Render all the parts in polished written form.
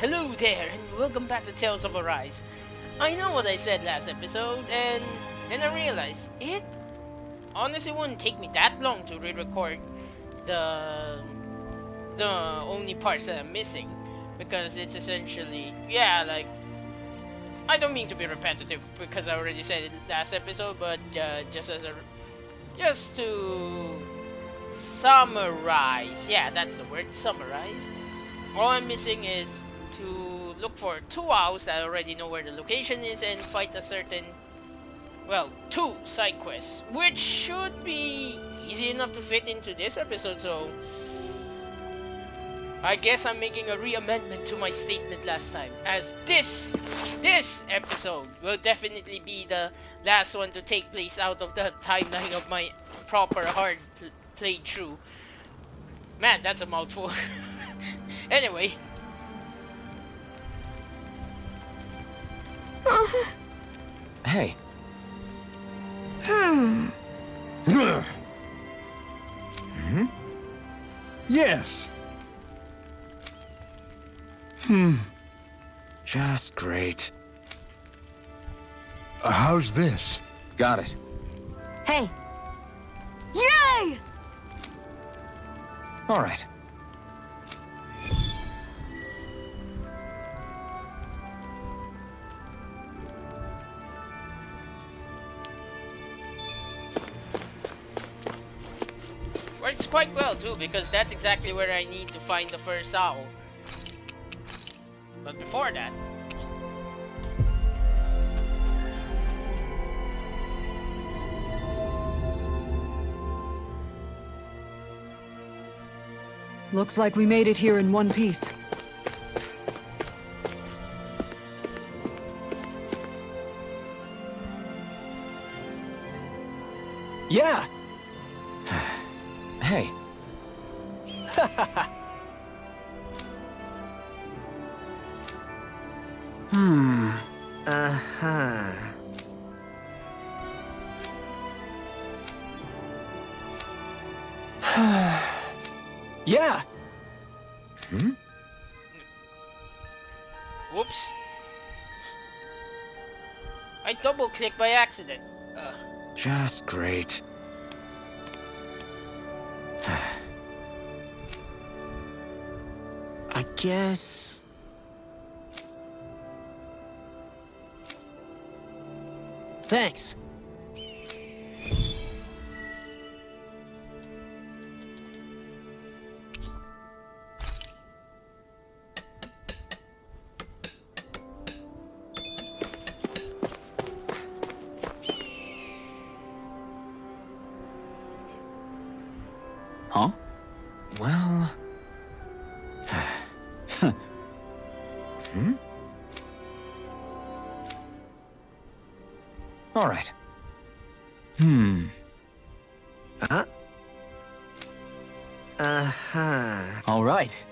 Hello there, and welcome back to Tales of Arise. I know what I said last episode, and then I realized it honestly wouldn't take me that long to re-record the the only parts that I'm missing, because it's essentially like I don't mean to be repetitive because I already said it last episode, but just to summarize, that's the word, summarize. All I'm missing is to look for two owls that I already know where the location is and fight a certain, two side quests, which should be easy enough to fit into this episode, so I guess I'm making a re-amendment to my statement last time, as this episode will definitely be the last one to take place out of the timeline of my proper hard playthrough. Man, that's a mouthful. Anyway. Hey. Yes. Just great. How's this? Got it. Hey. Yay! All right. Works quite well too, because that's exactly where I need to find the first owl. But before that, Looks like we made it here in one piece. Yeah. Hey. Uh-huh. Yeah. whoops. I double-clicked by accident. Just great. I guess... Thanks. Huh? Well... All right. Uh-huh. Uh-huh. All right.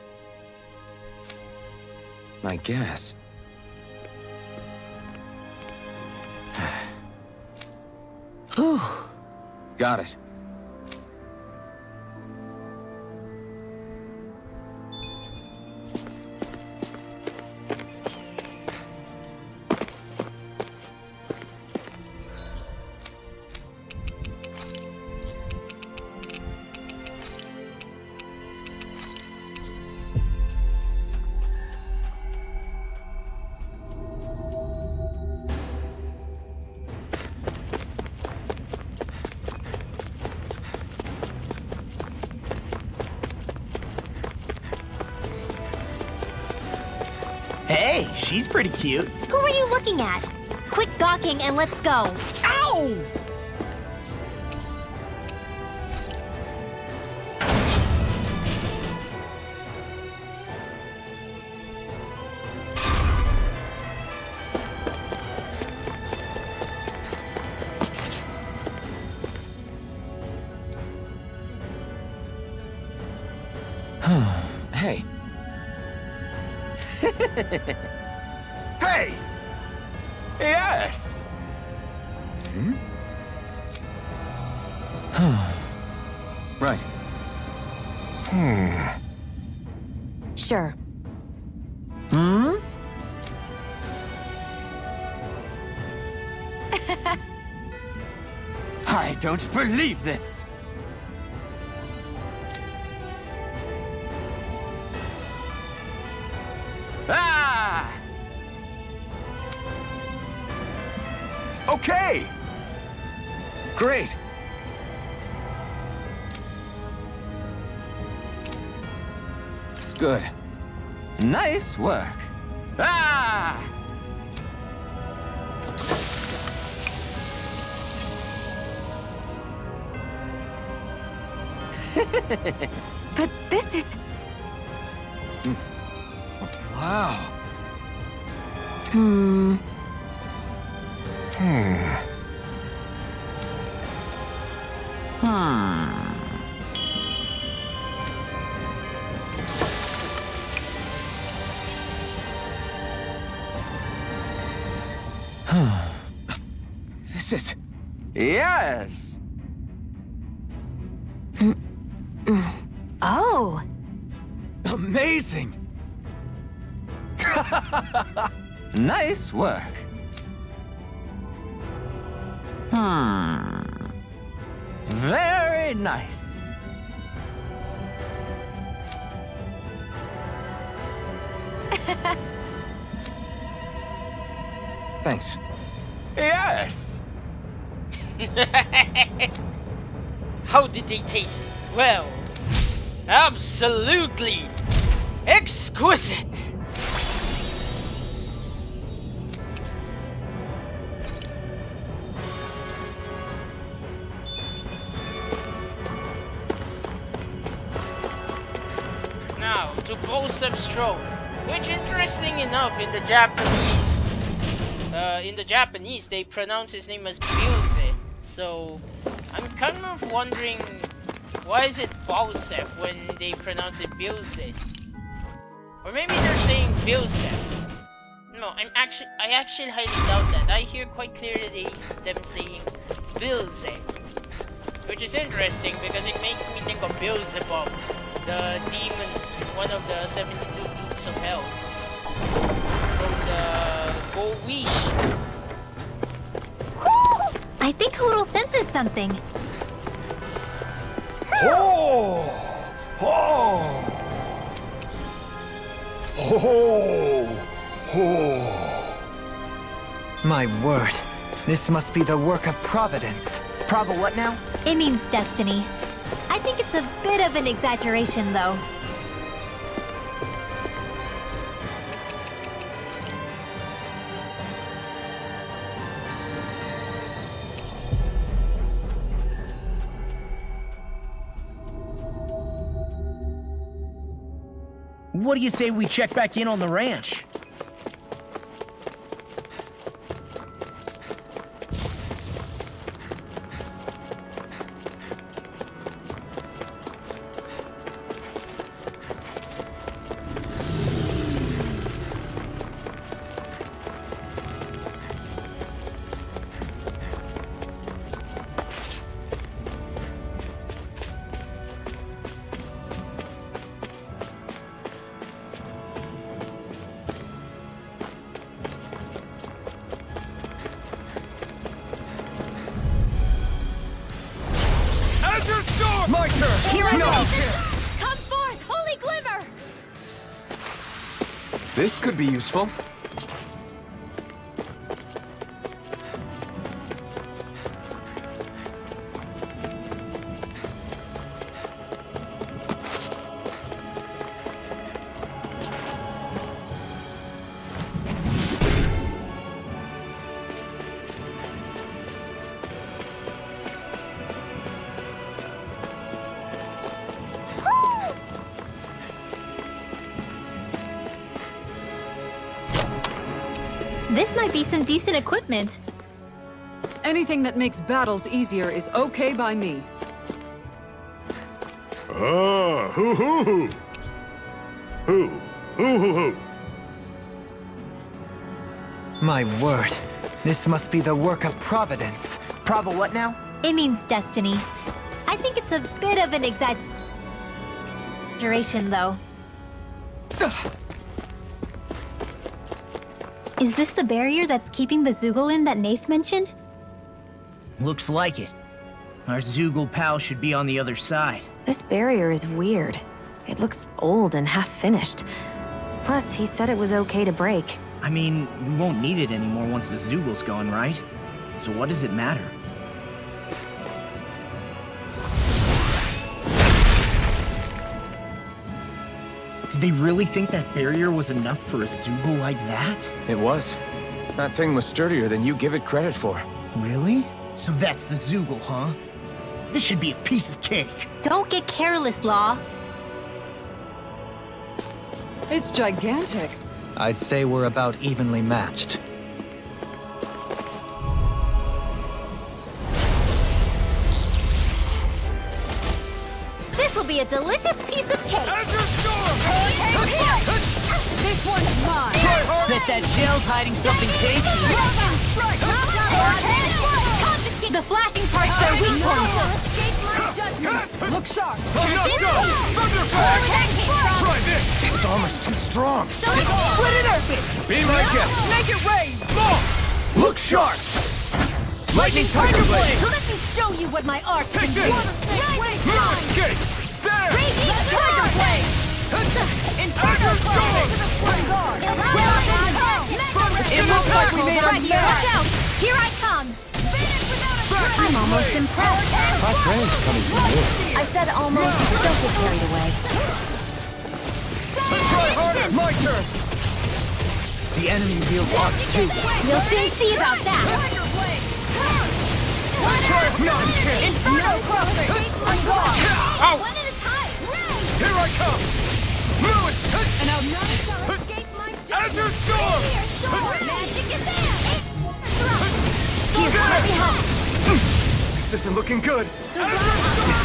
I guess. Whew. Got it. Hey, she's pretty cute. Who are you looking at? Quit gawking and let's go. Ow! Hey. Hey! Yes! Right. Sure. Hmm? I don't believe this. Ah! Okay! Great. Good. Nice work. Ah! But this is... Wow. Hmm... This is... Yes! Oh! Amazing! Nice work. Very nice. Thanks. Yes! How did they taste? Well, absolutely exquisite. Now to Bosev's throne, which interesting enough in the Japanese they pronounce his name as Bilze. So I'm kind of wondering why is it Bosev when they pronounce it Bilze? Or maybe they're saying Bilsev. No, I actually highly doubt that. I hear quite clearly them saying Bilze. Which is interesting because it makes me think of Beelzebub, the demon, one of the 72 Dukes of Hell. From the Go Wish. I think Hurl senses something. Oh! Oh! Oh! Oh! My word. This must be the work of Providence. Prova what now? It means destiny. I think it's a bit of an exaggeration, though. What do you say we check back in on the ranch? My turn! Here I No! go! Come forth, holy glimmer! This could be useful. This might be some decent equipment. Anything that makes battles easier is okay by me. Hoo hoo hoo! Hoo! Hoo hoo hoo! My word. This must be the work of Providence. Prova what now? It means destiny. I think it's a bit of an exaggeration, though. Is this the barrier that's keeping the Zoogle in that Nath mentioned? Looks like it. Our Zoogle pal should be on the other side. This barrier is weird. It looks old and half-finished. Plus, he said it was okay to break. I mean, we won't need it anymore once the Zoogle's gone, right? So what does it matter? Did they really think that barrier was enough for a Zoogle like that? It was. That thing was sturdier than you give it credit for. Really? So that's the Zoogle, huh? This should be a piece of cake. Don't get careless, Law. It's gigantic. I'd say we're about evenly matched. This'll be a delicious piece of cake. This one's mine. Bet that shell's hiding something tasty. The flashing part's their weak point. Look sharp. Try this! It's almost too strong. Split it open. Be my guest. Make it rain. Look sharp! Lightning Tiger Blade! Let me show you what my art can do. Escape! There! Raging Tiger Blade. Inferno Storm. It looks like we made our Watch match. out. Here I come. I'm almost impressed. My friend's coming from you. I said almost. Don't get carried away. Try harder! My turn! The enemy wields arc too. You'll soon see about that. Try nonsense! Inferno Crusher. I'm gone. One at a time. Here I come! Move it! And now Azure Storm! Magic is there. Here's what we have. This isn't looking good. Is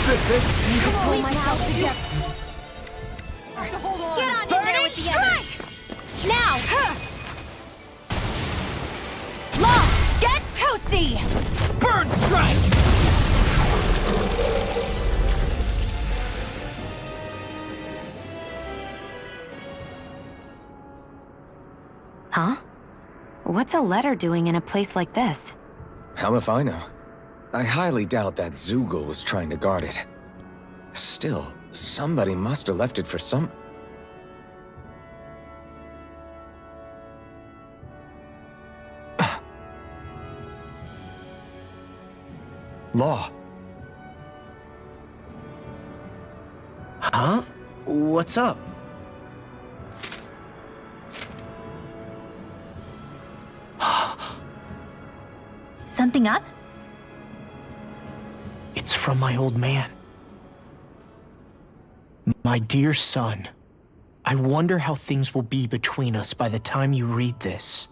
this it? Pull myself together. hold on. Get on in there with the others. Now. Law, get toasty. Burn strike! Huh? What's a letter doing in a place like this? Hell if I know. I highly doubt that Zoogle was trying to guard it. Still, somebody must have left it for some... Law. Huh? What's up? Something up? It's from my old man. My dear son, I wonder how things will be between us by the time you read this.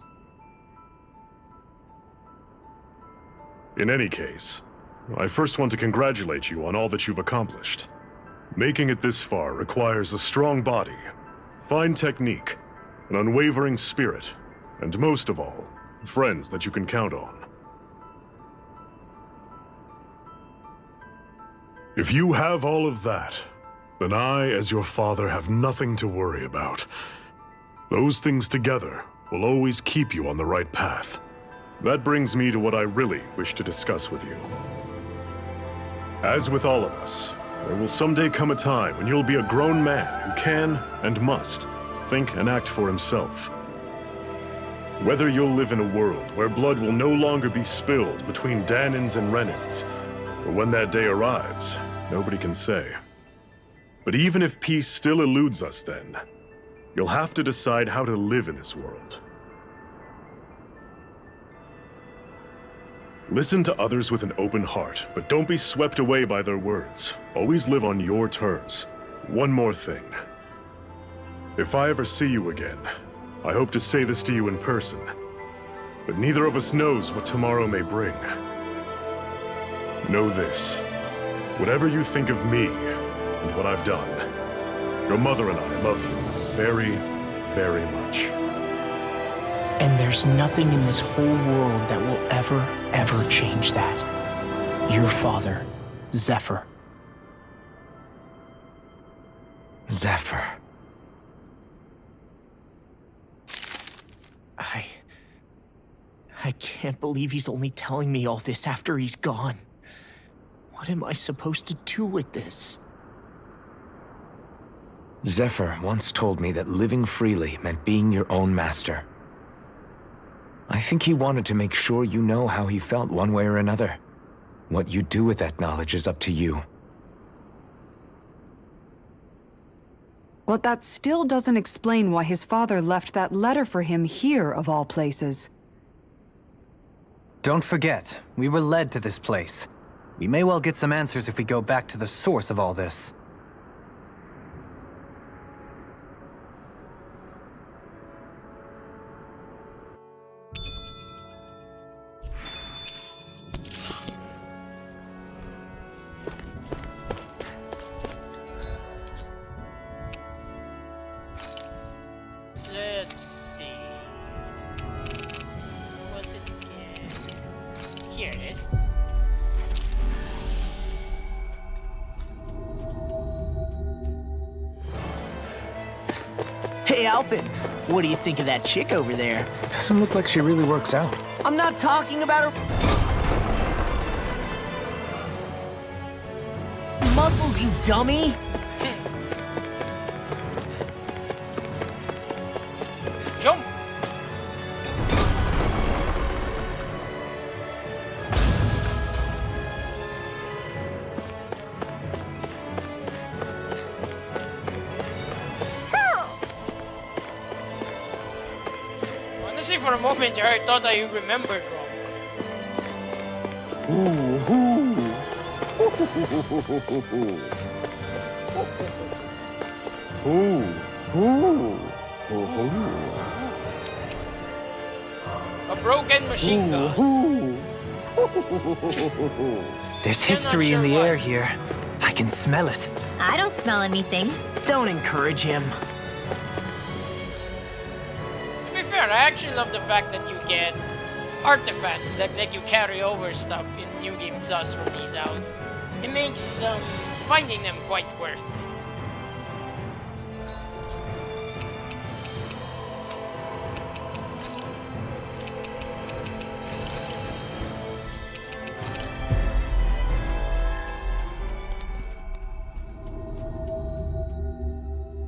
In any case, I first want to congratulate you on all that you've accomplished. Making it this far requires a strong body, fine technique, an unwavering spirit, and most of all, friends that you can count on. If you have all of that, then I, as your father, have nothing to worry about. Those things together will always keep you on the right path. That brings me to what I really wish to discuss with you. As with all of us, there will someday come a time when you'll be a grown man who can and must think and act for himself. Whether you'll live in a world where blood will no longer be spilled between Dahnans and Renans, or when that day arrives, nobody can say. But even if peace still eludes us then, you'll have to decide how to live in this world. Listen to others with an open heart, but don't be swept away by their words. Always live on your terms. One more thing. If I ever see you again, I hope to say this to you in person, but neither of us knows what tomorrow may bring. Know this. Whatever you think of me and what I've done, your mother and I love you very, very much. And there's nothing in this whole world that will ever change that. Your father, Zephyr. Zephyr. I can't believe he's only telling me all this after he's gone. What am I supposed to do with this? Zephyr once told me that living freely meant being your own master. I think he wanted to make sure you know how he felt one way or another. What you do with that knowledge is up to you. But that still doesn't explain why his father left that letter for him here, of all places. Don't forget, we were led to this place. We may well get some answers if we go back to the source of all this. Let's see. What's it again? Here it is. Hey, Alphen, what do you think of that chick over there? Doesn't look like she really works out. I'm not talking about her muscles, you dummy! Jump! Honestly, for a moment there, I thought I remembered wrong. A broken machine gun. There's You're not history in sure the what. air here. I can smell it. I don't smell anything. Don't encourage him. To be fair, I actually love the fact that you get artifacts that let you carry over stuff in New Game Plus from these outs. It makes finding them quite worth it.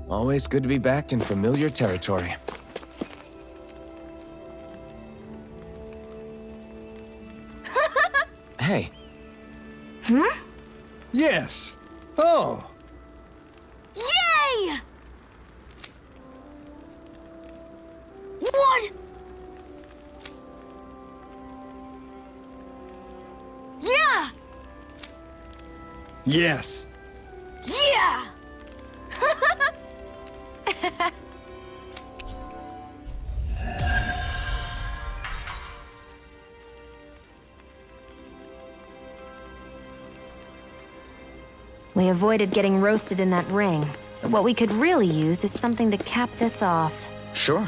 Always good to be back in familiar territory. Hey. Huh? Yes. Oh. Yay! What? Yeah! Yes. Yeah! We avoided getting roasted in that ring, but what we could really use is something to cap this off. Sure.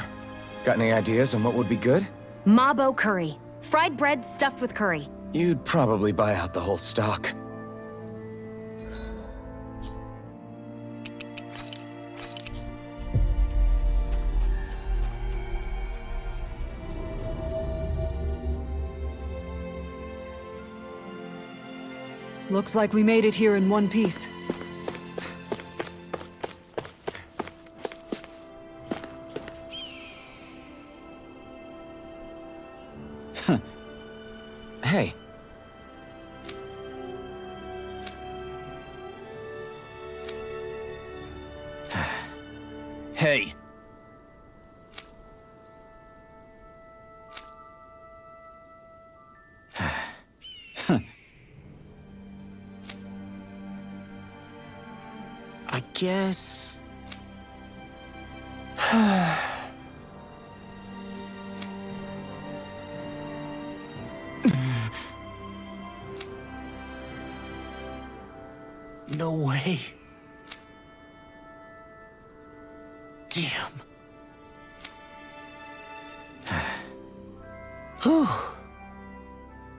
Got any ideas on what would be good? Mabo curry. Fried bread stuffed with curry. You'd probably buy out the whole stock. Looks like we made it here in one piece. Hey. Hey. I guess... No way. Damn. Whew.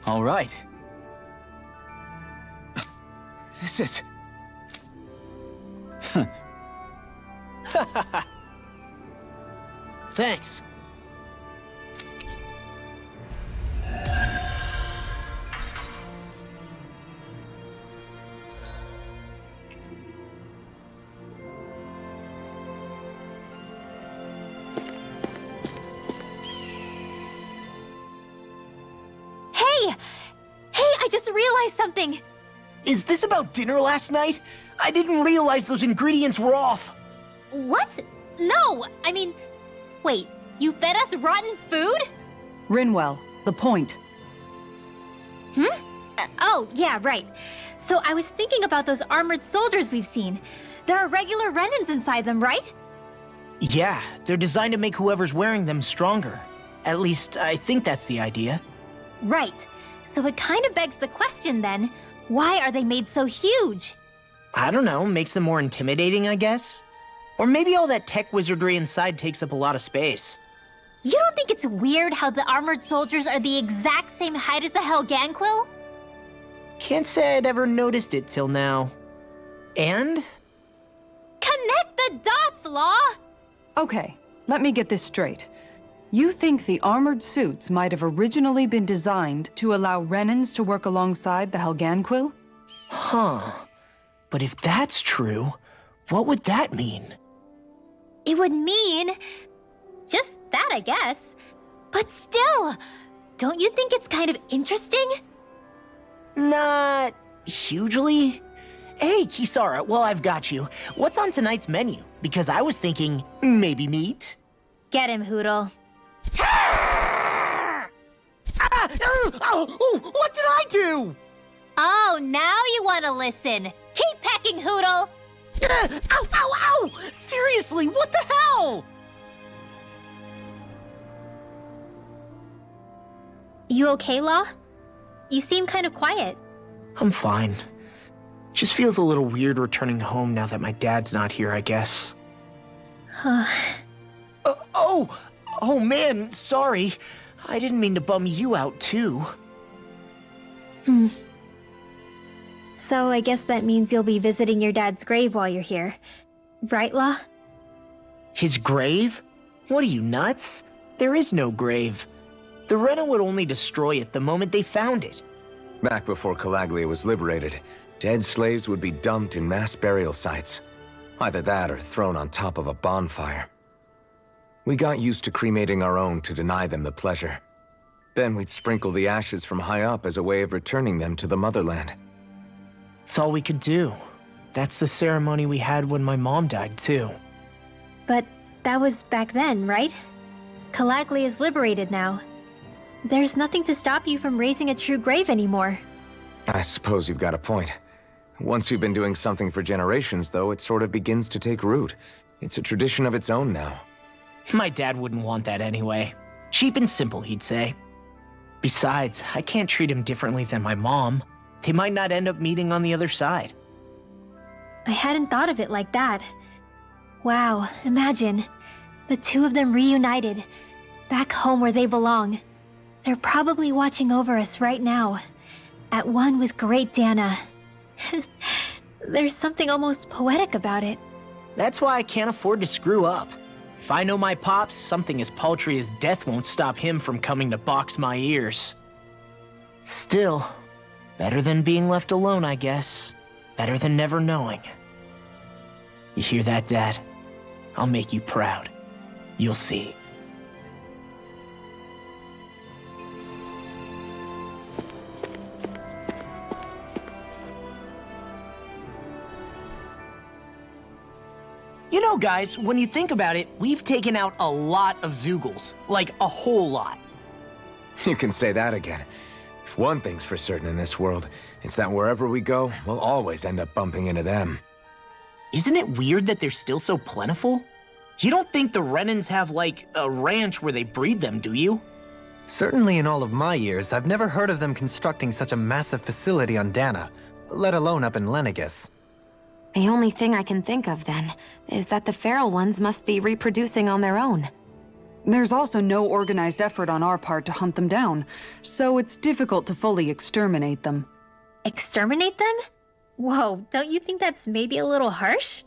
All right. This is... Thanks. Hey! Hey, I just realized something! Is this about dinner last night? I didn't realize those ingredients were off. What? No, I mean... Wait, you fed us rotten food? Rinwell, the point. Oh, yeah, right. So I was thinking about those armored soldiers we've seen. There are regular Renans inside them, right? Yeah, they're designed to make whoever's wearing them stronger. At least, I think that's the idea. Right. So it kind of begs the question then, why are they made so huge? I don't know, makes them more intimidating, I guess? Or maybe all that tech wizardry inside takes up a lot of space. You don't think it's weird how the armored soldiers are the exact same height as the Helganquil? Can't say I'd ever noticed it till now. And? Connect the dots, Law! Okay, let me get this straight. You think the armored suits might have originally been designed to allow Renans to work alongside the Helganquil? Huh. But if that's true, what would that mean? It would mean... just that, I guess. But still, don't you think it's kind of interesting? Not hugely. Hey, Kisara, well, I've got you. What's on tonight's menu? Because I was thinking, maybe meat? Get him, Hootle. What did I do? Oh, now you want to listen. Keep pecking, Hootle! Ow! Seriously, what the hell? You okay, Law? You seem kind of quiet. I'm fine. Just feels a little weird returning home now that my dad's not here, I guess. Oh man, sorry. I didn't mean to bum you out too. So I guess that means you'll be visiting your dad's grave while you're here. Right, Law? His grave? What are you, nuts? There is no grave. The Rena would only destroy it the moment they found it. Back before Calaglia was liberated, dead slaves would be dumped in mass burial sites. Either that or thrown on top of a bonfire. We got used to cremating our own to deny them the pleasure. Then we'd sprinkle the ashes from high up as a way of returning them to the motherland. It's all we could do. That's the ceremony we had when my mom died, too. But that was back then, right? Calaglia is liberated now. There's nothing to stop you from raising a true grave anymore. I suppose you've got a point. Once you've been doing something for generations, though, it sort of begins to take root. It's a tradition of its own now. My dad wouldn't want that anyway. Cheap and simple, he'd say. Besides, I can't treat him differently than my mom. They might not end up meeting on the other side. I hadn't thought of it like that. Wow, imagine. The two of them reunited, back home where they belong. They're probably watching over us right now, at one with Great Dana. There's something almost poetic about it. That's why I can't afford to screw up. If I know my pops, something as paltry as death won't stop him from coming to box my ears. Still, better than being left alone, I guess. Better than never knowing. You hear that, Dad? I'll make you proud. You'll see. You know, guys, when you think about it, we've taken out a lot of Zeugles. Like, a whole lot. You can say that again. If one thing's for certain in this world, it's that wherever we go, we'll always end up bumping into them. Isn't it weird that they're still so plentiful? You don't think the Renans have, like, a ranch where they breed them, do you? Certainly in all of my years, I've never heard of them constructing such a massive facility on Dana, let alone up in Lenegis. The only thing I can think of, then, is that the feral ones must be reproducing on their own. There's also no organized effort on our part to hunt them down, so it's difficult to fully exterminate them. Exterminate them? Whoa, don't you think that's maybe a little harsh?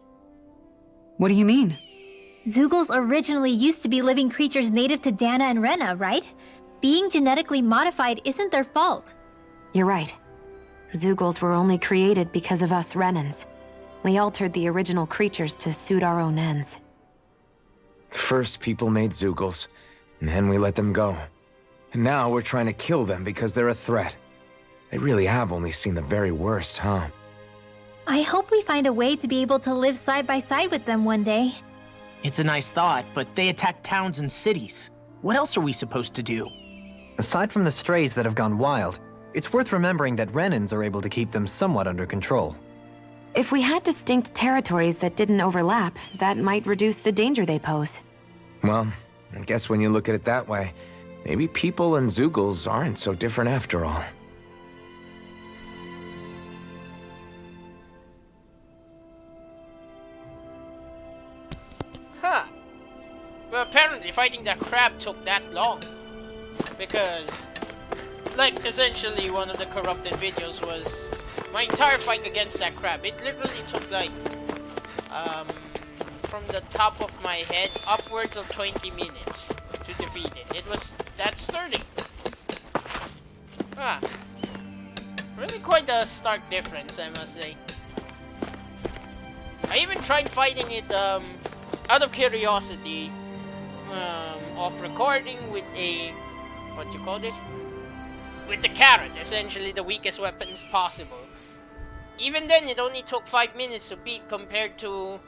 What do you mean? Zeugles originally used to be living creatures native to Dana and Rena, right? Being genetically modified isn't their fault. You're right. Zeugles were only created because of us Renans. We altered the original creatures to suit our own ends. First, people made Zeugles, and then we let them go. And now we're trying to kill them because they're a threat. They really have only seen the very worst, huh? I hope we find a way to be able to live side by side with them one day. It's a nice thought, but they attack towns and cities. What else are we supposed to do? Aside from the strays that have gone wild, it's worth remembering that Renans are able to keep them somewhat under control. If we had distinct territories that didn't overlap, that might reduce the danger they pose. Well, I guess when you look at it that way, maybe people and Zeugles aren't so different after all. Huh. Well, apparently fighting that crab took that long. Because, like, essentially one of the corrupted videos was my entire fight against that crab. It literally took, like, from the top of my head, upwards of 20 minutes to defeat it. It was that sturdy. Ah. Really quite a stark difference, I must say. I even tried fighting it, out of curiosity, off recording with a, what do you call this? With the carrot, essentially the weakest weapons possible. Even then, it only took 5 minutes to beat compared to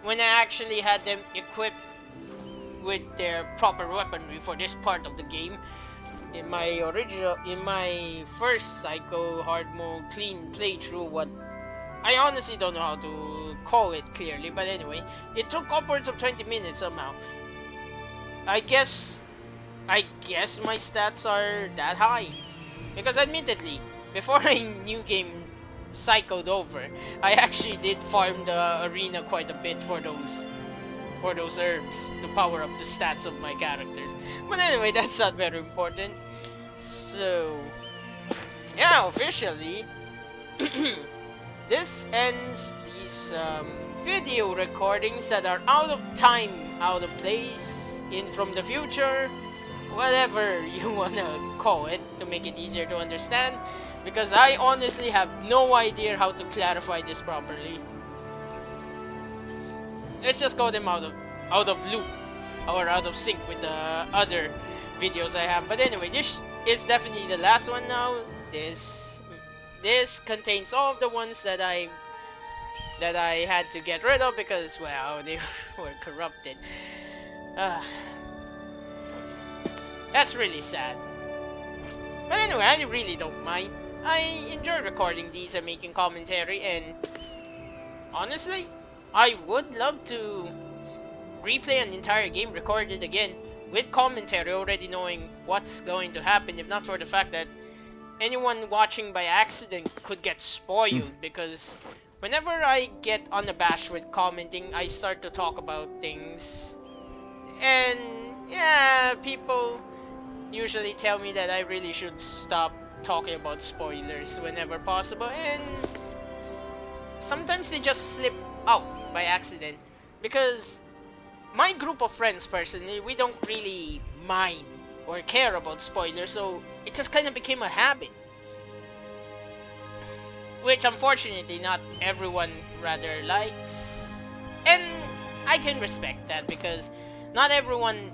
when I actually had them equipped with their proper weaponry for this part of the game. In my first Psycho hard mode clean playthrough, what I honestly don't know how to call it clearly, but anyway, it took upwards of 20 minutes somehow. I guess my stats are that high. Because admittedly, before I new game cycled over, I actually did farm the arena quite a bit for those herbs to power up the stats of my characters. But anyway, that's not very important. So, yeah, officially, this ends these video recordings that are out of time, out of place, in from the future, whatever you wanna call it to make it easier to understand, because I honestly have no idea how to clarify this properly. Let's just call them out of loop or out of sync with the other videos I have. But anyway, this is definitely the last one now. This contains all of the ones that I had to get rid of because, well, they were corrupted. That's really sad. But anyway, I really don't mind. I enjoy recording these and making commentary, and honestly, I would love to replay an entire game, record it again with commentary, already knowing what's going to happen, if not for the fact that anyone watching by accident could get spoiled, because whenever I get unabashed with commenting, I start to talk about things, and yeah, people usually tell me that I really should stop talking about spoilers whenever possible, and sometimes they just slip out by accident, because my group of friends personally, we don't really mind or care about spoilers, so it just kind of became a habit, which unfortunately not everyone rather likes, and I can respect that, because not everyone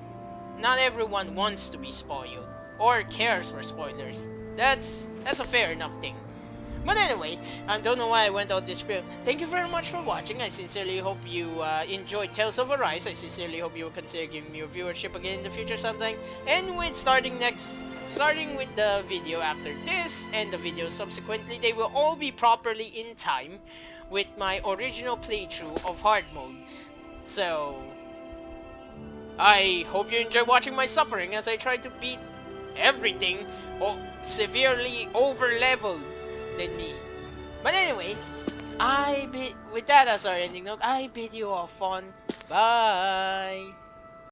wants to be spoiled or cares for spoilers. That's a fair enough thing. But anyway, I don't know why I went out this spiel. Thank you very much for watching. I sincerely hope you enjoyed Tales of Arise. I sincerely hope you will consider giving me your viewership again in the future sometime. And with starting with the video after this and the video subsequently, they will all be properly in time with my original playthrough of hard mode. So I hope you enjoy watching my suffering as I try to beat everything severely over-leveled than me. But anyway, with that as our ending note, I bid you all fun. Bye!